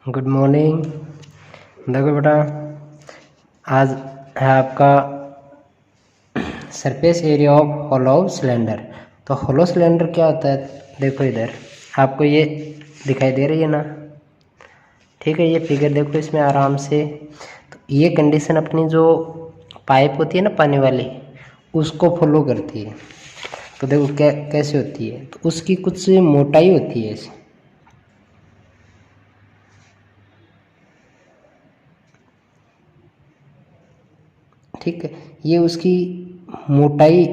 Good morning. देखो बेटा, आज है आपका surface area of hollow cylinder. तो होलो सिलेंडर क्या होता है, देखो इधर आपको ये दिखाई दे रही है ना, ठीक है। ये फिगर देखो इसमें आराम से। तो ये कंडीशन अपनी जो पाइप होती है ना पानी वाली, उसको फॉलो करती है। तो देखो कैसे होती है, तो उसकी कुछ मोटाई होती है ऐसे, ठीक है। ये उसकी मोटाई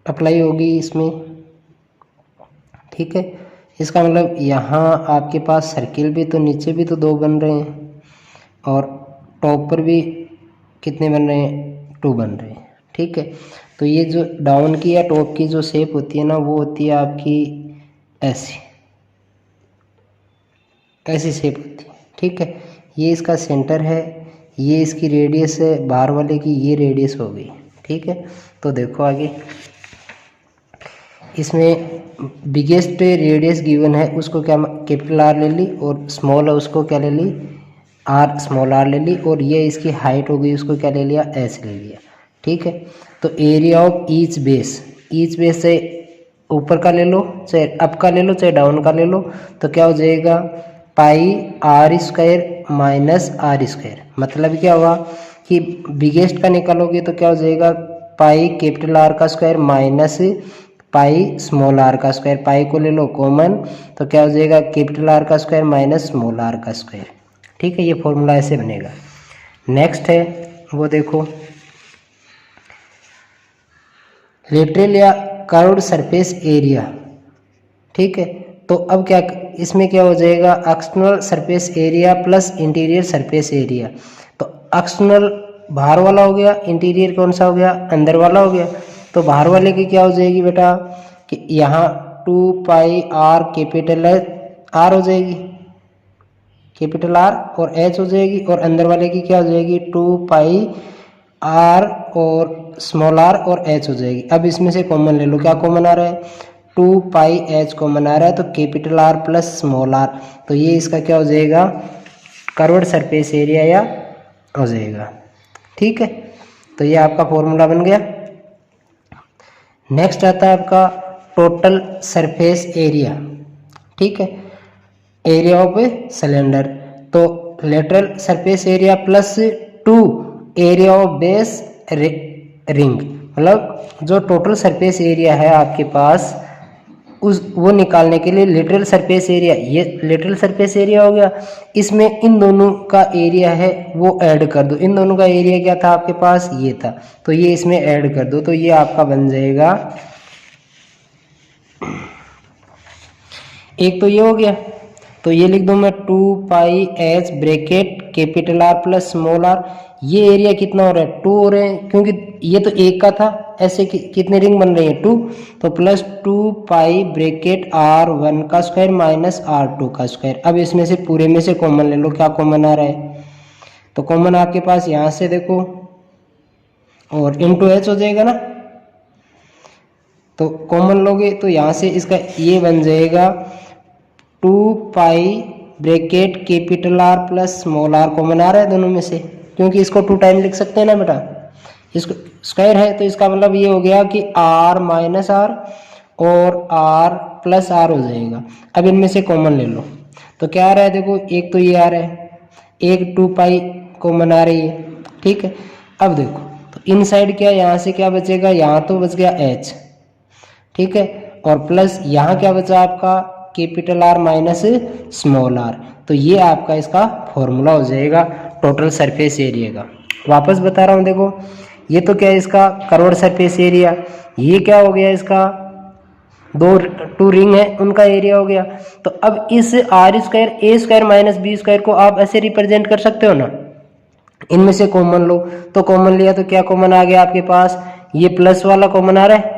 अप्लाई होगी इसमें, ठीक है। इसका मतलब यहाँ आपके पास सर्किल भी, तो नीचे भी तो दो बन रहे हैं और टॉप पर भी कितने बन रहे हैं, 2 बन रहे हैं, ठीक है। तो ये जो डाउन की या टॉप की जो शेप होती है ना, वो होती है आपकी ऐसी ऐसी शेप होती है, ठीक है। ये इसका सेंटर है, ये इसकी रेडियस है, बाहर वाले की ये रेडियस हो गई, ठीक है। तो देखो आगे इसमें बिगेस्ट रेडियस गिवन है, उसको क्या कैपिटल आर ले ली, और स्मॉल है उसको क्या ले ली, आर स्मॉल आर ले ली, और ये इसकी हाइट हो गई, उसको क्या ले लिया, एस ले लिया, ठीक है। तो एरिया ऑफ ईच बेस से ऊपर का ले लो, चाहे अप का ले लो, चाहे डाउन का ले लो, तो क्या हो जाएगा, pi R square minus R square. मतलब क्या हुआ कि बिगेस्ट का निकालोगे तो क्या हो जाएगा, पाई कैपिटल आर का square minus pi small R का स्क्वायर। पाई को ले लो कॉमन, तो क्या हो जाएगा, कैपिटल आर का स्क्वायर माइनस स्मॉल आर का स्क्वायर, ठीक है। ये फॉर्मूला ऐसे बनेगा। नेक्स्ट है वो देखो, लेटरल या कर्व्ड सरफेस एरिया, ठीक है। तो अब क्या इसमें क्या हो जाएगा, external surface area plus interior surface area. तो एक्सटर्नल बाहर वाला हो गया, इंटीरियर कौन सा हो गया, अंदर वाला हो गया। तो बाहर वाले की क्या हो जाएगी बेटा, कि यहाँ 2 पाई आर कैपिटल आर हो जाएगी, कैपिटल आर, और एच हो जाएगी, और अंदर वाले की क्या हो जाएगी, 2 पाई आर और स्मॉल आर और एच हो जाएगी। अब इसमें से कॉमन ले लो, क्या कॉमन आ रहा है, 2 पाई एच कॉमन आ रहा है, तो capital R plus small R, तो ये इसका क्या हो जाएगा, कर्व्ड सरफेस एरिया या हो जाएगा, ठीक है। तो ये आपका फॉर्मूला बन गया। नेक्स्ट आता है आपका टोटल सरफेस एरिया, ठीक है, एरिया ऑफ सिलेंडर। तो lateral surface area plus 2 area of base ring, मतलब जो टोटल सरफेस एरिया है आपके पास, उस वो निकालने के लिए लेटरल सरफेस एरिया, ये लेटरल सरफेस एरिया हो गया, इसमें इन दोनों का एरिया है वो ऐड कर दो। इन दोनों का एरिया क्या था आपके पास, ये था, तो ये इसमें ऐड कर दो, तो ये आपका बन जाएगा, एक तो ये हो गया, तो ये लिख दूं मैं 2 pi H bracket capital R plus small R. ये एरिया कितना हो रहा है, 2 हो रहे हैं, क्योंकि ये तो एक का था, ऐसे कितने रिंग बन रही है, 2, तो प्लस 2 पाई ब्रैकेट R1 का स्क्वायर माइनस R2 का स्क्वायर। अब इसमें से पूरे में से कॉमन ले लो, क्या कॉमन आ रहा है, तो कॉमन आपके पास यहाँ से देखो, और इनटू एच हो जाएगा ना, तो कॉमन लोगे तो यहाँ से इसका ये बन जाएगा 2 pi bracket capital R plus small R, common आ रहा है दोनों में से, क्योंकि इसको 2 टाइम लिख सकते हैं ना बेटा, इसको स्क्वायर है, तो इसका मतलब ये हो गया कि r माइनस आर और r प्लस आर हो जाएगा। अब इनमें से कॉमन ले लो, तो क्या आ रहा है, देखो एक तो ये आ रहा है, एक 2 पाई कॉमन आ रही है, ठीक है। अब देखो तो इन साइड क्या, यहाँ से क्या बचेगा, यहाँ तो बच गया h, ठीक है, और प्लस यहाँ क्या बचा आपका, capital R minus small R. तो ये आपका इसका फॉर्मूला हो जाएगा टोटल सरफेस एरिया का। वापस बता रहा हूँ, देखो ये तो क्या है इसका कर्व्ड सरफेस एरिया, ये क्या हो गया इसका, 2 रिंग है उनका एरिया हो गया। तो अब इस R square A square minus B square को आप ऐसे रिप्रेजेंट कर सकते हो ना, इनमें से कॉमन लो, तो कॉमन लिया तो क्या कॉमन आ गया आपके पास, ये प्लस वाला कॉमन आ रहा है,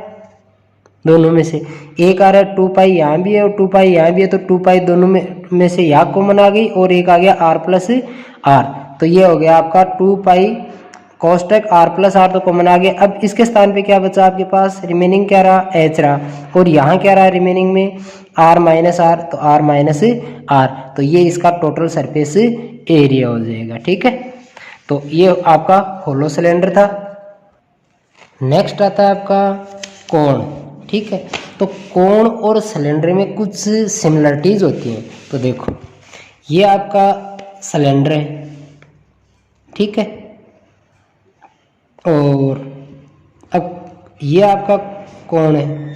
दोनों में से एक आ रहा है, 2 पाई यहाँ भी है और 2 पाई यहाँ भी है, तो 2 पाई दोनों में से यहाँ कॉमन आ गई, और एक आ गया आर प्लस आर, तो ये हो गया आपका 2 पाई कॉस्टेक आर प्लस आर, तो कॉमन आ गया। अब इसके स्थान पे क्या बचा आपके पास, रिमेनिंग क्या रहा, एच रहा, और यहाँ क्या रहा रिमेनिंग में, आर माइनस आर, तो आर माइनस आर, तो ये इसका टोटल सरफेस एरिया हो जाएगा। ठीक है, तो ये आपका होलो सिलेंडर था। नेक्स्ट आता है आपका कोण। ठीक है, तो कोण और सिलेंडर में कुछ सिमिलरिटीज होती हैं। तो देखो ये आपका सिलेंडर है, ठीक है, और अब ये आपका कोण है।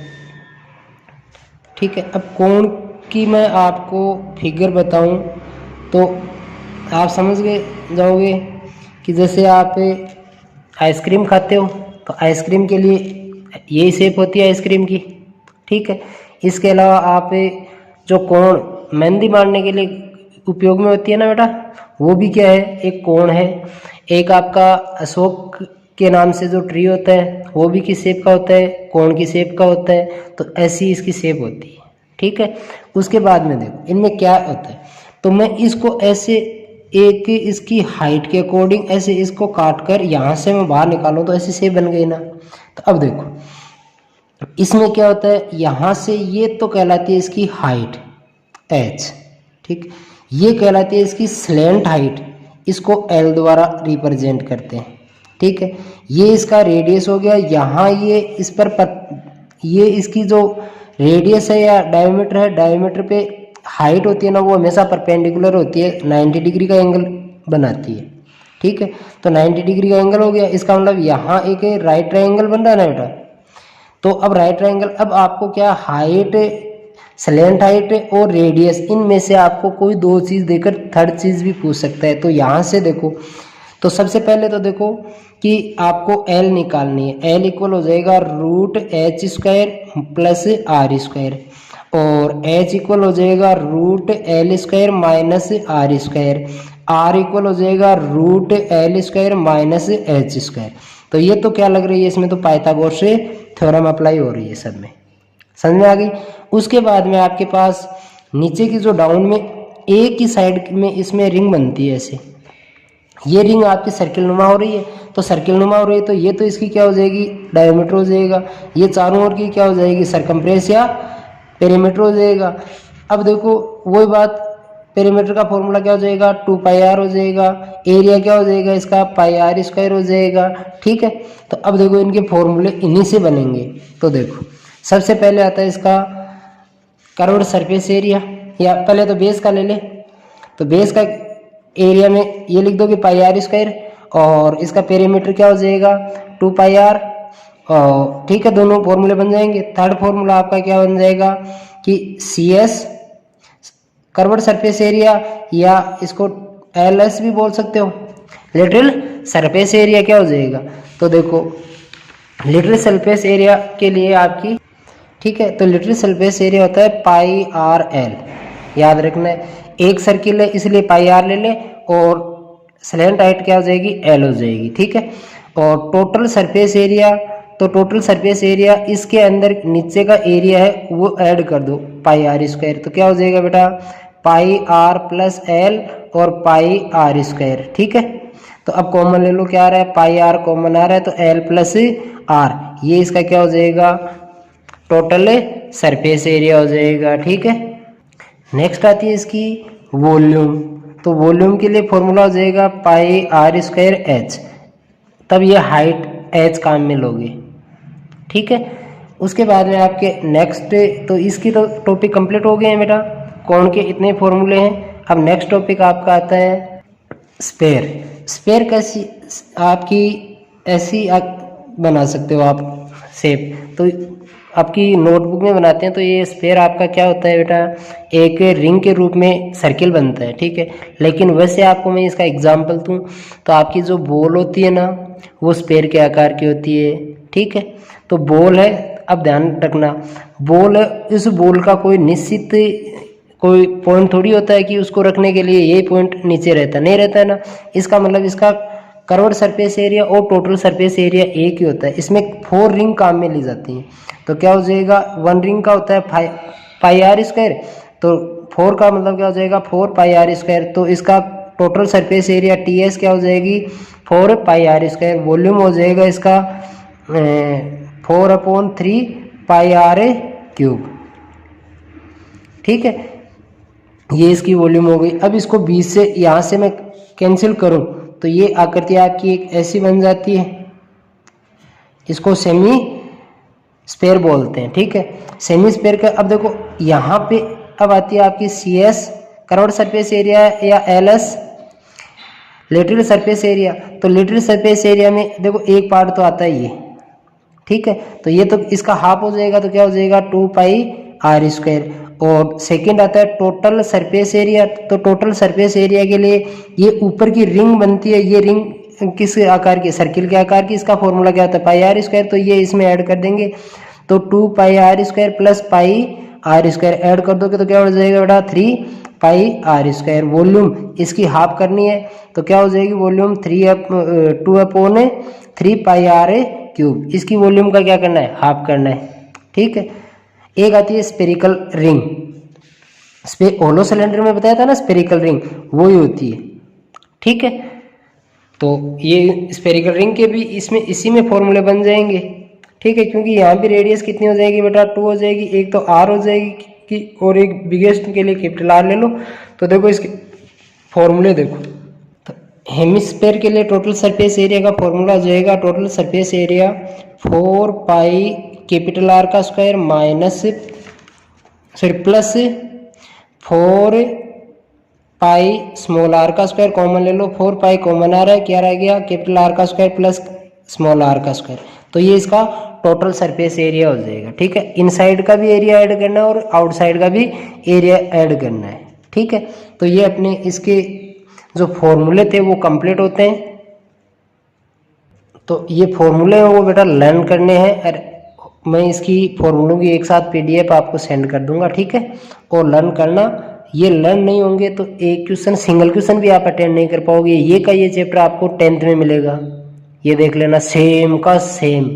ठीक है, अब कोण की मैं आपको फिगर बताऊं तो आप समझ गए जाओगे कि जैसे आप आइसक्रीम खाते हो तो आइसक्रीम के लिए यही शेप होती है आइसक्रीम की। ठीक है, इसके अलावा आप जो कोण मेहंदी मारने के लिए उपयोग में होती है ना बेटा, वो भी क्या है, एक कोण है। एक आपका अशोक के नाम से जो ट्री होता है वो भी किस शेप का होता है, कोण की शेप का होता है। तो ऐसी इसकी शेप होती है। ठीक है, उसके बाद में देखो इनमें क्या होता है, तो मैं इसको ऐसे एक इसकी हाइट के अकॉर्डिंग ऐसे इसको काट कर यहाँ से मैं बाहर निकालूं तो ऐसी शेप बन गई ना। तो अब देखो इसमें क्या होता है, यहाँ से ये तो कहलाती है इसकी हाइट एच, ठीक, ये कहलाती है इसकी स्लैंट हाइट, इसको एल द्वारा रिप्रेजेंट करते हैं। ठीक है, ये इसका रेडियस हो गया। यहाँ ये इस पर ये इसकी जो रेडियस है या डायमीटर है, डायमीटर पे हाइट होती है ना, वो हमेशा परपेंडिकुलर होती है, 90 डिग्री का एंगल बनाती है। ठीक है, तो 90 डिग्री का एंगल हो गया, इसका मतलब यहाँ एक राइट ट्रायंगल बन रहा है ना बेटा। तो अब राइट ट्रायंगल, अब आपको क्या हाइट, स्लैंट हाइट और रेडियस, इनमें से आपको कोई दो चीज़ देकर थर्ड चीज़ भी पूछ सकता है। तो यहाँ से देखो, तो सबसे पहले तो देखो कि आपको एल निकालनी है। एल इक्वल हो जाएगा root H square plus R square, और एच इक्वल हो जाएगा root L square minus R square, R equal हो जाएगा root L square minus H square. तो ये तो क्या लग रही है, इसमें तो पाइथागोरस से थ्योरम अप्लाई हो रही है सब में, समझ में आ गई। उसके बाद में आपके पास नीचे की जो डाउन में एक ही साइड में इसमें रिंग बनती है ऐसे, ये रिंग आपकी सर्किल नुमा हो रही है। तो सर्किल नुमा हो रही है तो ये तो इसकी क्या हो जाएगी, डायमीटर हो जाएगा। ये चारों ओर की क्या हो जाएगी, सरकमफ्रेंस या पेरीमीटर हो जाएगा। अब देखो वही बात, पेरीमीटर का फॉर्मूला क्या हो जाएगा, 2 पाई आर हो जाएगा। एरिया क्या हो जाएगा इसका, पाई आर स्क्वायर हो जाएगा। ठीक है, तो अब देखो इनके फॉर्मूले इन्हीं से बनेंगे। तो देखो सबसे पहले आता है इसका कर्व्ड सरफेस एरिया, या पहले तो बेस का ले ले, तो बेस का एरिया में ये लिख दो कि पाई आर स्क्वायर, और इसका पेरीमीटर क्या हो जाएगा 2 पाई आर। और ठीक है, दोनों फॉर्मूले बन जाएंगे। थर्ड फॉर्मूला आपका क्या बन जाएगा कि C S curved surface area, या इसको एल एस भी बोल सकते हो, लिटरल सरफेस एरिया क्या हो जाएगा। तो देखो लिटरल सरफेस एरिया के लिए आपकी, ठीक है, तो लिटरल सरफेस एरिया होता है पाई आर एल, याद रखना है। एक सर्किल है इसलिए पाई आर ले ले, और स्लैंट हाइट क्या हो जाएगी, एल हो जाएगी। ठीक है, और टोटल सरफेस एरिया, तो टोटल सरफेस एरिया इसके अंदर नीचे का एरिया है वो ऐड कर दो पाई आर स्क्वायर, तो क्या हो जाएगा बेटा पाई आर प्लस एल और पाई आर स्क्वायर। ठीक है, तो अब कॉमन ले लो, क्या आ रहा है, पाई आर कॉमन आ रहा है, तो एल प्लस आर, ये इसका क्या हो जाएगा टोटल सरफेस एरिया हो जाएगा। ठीक है, नेक्स्ट आती है इसकी वॉल्यूम। तो वॉल्यूम के लिए फॉर्मूला हो जाएगा पाई आर स्क्वायर एच, तब ये हाइट एच काम में लोगे। ठीक है, उसके बाद में आपके नेक्स्ट, तो इसकी तो टॉपिक कंप्लीट हो गए हैं बेटा, कौन के इतने फॉर्मूले हैं। अब नेक्स्ट टॉपिक आपका आता है स्पेयर। स्पेयर कैसी आपकी ऐसी आप बना सकते हो आप शेप, तो आपकी नोटबुक में बनाते हैं। तो ये स्पेयर आपका क्या होता है बेटा, एक रिंग के रूप में सर्किल बनता है। ठीक है, लेकिन वैसे आपको मैं इसका एग्जांपल दूं तो आपकी जो बॉल होती है ना वो स्पेयर के आकार की होती है। ठीक है, तो बॉल है, अब ध्यान रखना, बॉल है, इस बॉल का कोई निश्चित कोई पॉइंट थोड़ी होता है कि उसको रखने के लिए यही पॉइंट नीचे रहता, नहीं रहता है ना। इसका मतलब इसका कर्व्ड सरफेस एरिया और टोटल सरफेस एरिया एक ही होता है। इसमें 4 रिंग काम में ली जाती हैं। तो क्या हो जाएगा, 1 रिंग का होता है पाई आर स्क्वायर, तो 4 का मतलब क्या हो जाएगा 4 पाई आर स्क्वायर। तो इसका total surface area T S क्या हो जाएगी 4 पाई आर स्क्वायर। वॉल्यूम हो जाएगा इसका 4/3 पाई आर क्यूब। ठीक है, ये इसकी वॉल्यूम हो गई। अब इसको 20 से यहाँ से मैं कैंसिल करूँ तो ये आकृति आपकी एक ऐसी बन जाती है, इसको सेमी स्पेयर बोलते हैं। ठीक है, सेमी स्पेयर का अब देखो यहाँ पे अब आती है आपकी CS कर्व्ड सरफेस एरिया या LS लेटरल सरफेस एरिया। तो लेटरल सरफेस एरिया में देखो एक पार्ट तो आता है ये, ठीक है, तो ये तो इसका हाफ हो जाएगा, तो क्या हो जाएगा 2 पाई r स्क्वायर। और सेकंड आता है टोटल सरफेस एरिया। तो टोटल सरफेस एरिया के लिए ये ऊपर की रिंग बनती है, ये रिंग किस आकार की, सर्किल के आकार की, इसका फॉर्मूला क्या होता है पाई r स्क्वायर। तो ये इसमें ऐड कर देंगे, तो 2 पाई r square plus pi r square add कर दोगे तो क्या हो जाएगा बेटा 3 पाई r स्क्वायर। वॉल्यूम इसकी हाफ करनी है तो क्या हो जाएगी वॉल्यूम 2 अपॉन 3 पाई r क्यूब। इसकी वॉल्यूम का क्या करना है, हाफ करना है। ठीक है, एक आती है स्पेरिकल रिंग, होलो सिलेंडर में बताया था ना स्पेरिकल रिंग, वो ही होती है। ठीक है, तो ये स्पेरिकल रिंग के भी इसमें इसी में फॉर्मूले बन जाएंगे। ठीक है, क्योंकि यहाँ भी रेडियस कितनी हो जाएगी बेटा 2 हो जाएगी, एक तो r हो जाएगी कि और एक बिगेस्ट के लिए कैपिटल R ले लो। तो देखो इसके फॉर्मूले देखो, तो हेमिस्फेयर के लिए टोटल सरफेस एरिया का फॉर्मूला हो जाएगा total surface area 4 pi capital R का square minus plus 4 pi small r का स्क्वायर, कॉमन ले लो, 4 पाई कॉमन आ रहा है, क्या रह गया कैपिटल R का स्क्वायर प्लस स्मॉल r का स्क्वायर। तो ये इसका टोटल सरफेस एरिया हो जाएगा। ठीक है, इनसाइड का भी एरिया ऐड करना है और आउटसाइड का भी एरिया ऐड करना है। ठीक है, तो ये अपने इसके जो फॉर्मूले थे वो कंप्लीट होते हैं। तो ये फॉर्मूले हैं वो बेटा लर्न करने हैं, और मैं इसकी फॉर्मूलों की एक साथ PDF आपको सेंड कर दूंगा। ठीक है, और लर्न करना, ये लर्न नहीं होंगे तो एक क्वेश्चन सिंगल क्वेश्चन भी आप अटेंड नहीं कर पाओगे। ये का ये चैप्टर आपको 10th में मिलेगा, ये देख लेना सेम का सेम।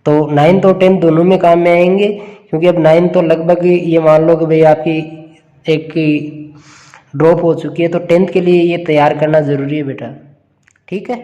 तो 9th और 10th दोनों में काम में आएंगे, क्योंकि अब 9th तो लगभग ये मान लो कि भाई आपकी एक ड्रॉप हो चुकी है, तो 10th के लिए ये तैयार करना ज़रूरी है बेटा। ठीक है।